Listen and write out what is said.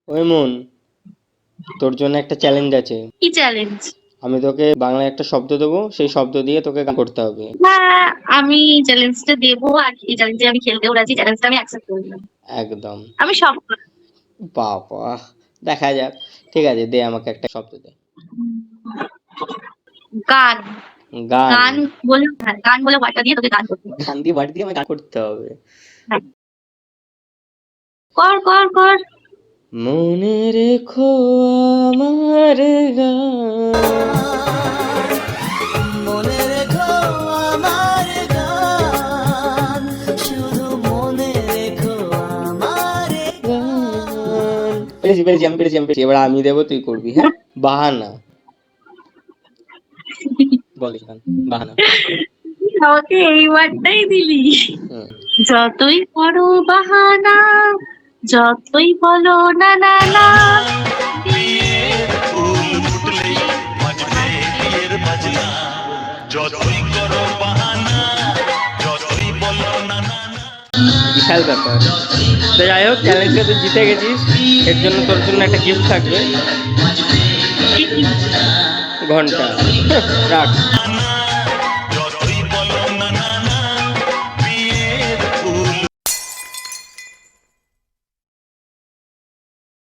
ওই মন, তোর জন্য একটা চ্যালেঞ্জ আছে। কি চ্যালেঞ্জ? আমি তোকে বাংলায় একটা শব্দ দেবো, সেই শব্দ দিয়ে তোকে গান করতে হবে। হ্যাঁ, আমি চ্যালেঞ্জটা দেবো, আর এই চ্যালেঞ্জে আমি খেলতেও রাজি। চ্যালেঞ্জটা আমি অ্যাকসেপ্ট করলাম। একদম। আমি সব বাবা, দেখা যাক। ঠিক আছে, দে আমাকে একটা শব্দ দে। গান। গান। গান বলে, হ্যাঁ, গান বলে ওয়ার্ডটা দিয়ে তোকে গান করতে হবে। গান দিয়ে বাড়ি দিয়ে আমাকে গান করতে হবে। হ্যাঁ, কর কর কর। মনে রেখো আমার গান, মনে রেখো আমার গান, শুধু মনে রেখো আমার গান। পেরেছি, আমি পেরেছি। এবার আমি দেবো, তুই করবি, হ্যাঁ? বাহানা। বল দেখি গান। বাহানা। আমাকে এই ওয়ার্ডটাই দিলি। হুম। যতই করো বাহানা, যতই বলো না না না, বিয়ের ফুল ফুটলে বাজবে বিয়ের বাজনা, যতই করো বাহানা, যতই বলো না না না। বিশাল ব্যাপার। তো যাই হোক, চ্যালেঞ্জটা তুই জিতে গেছিস। এর জন্য তোর জন্য একটা গিফট থাকবে। ঘন্টা। রাখ।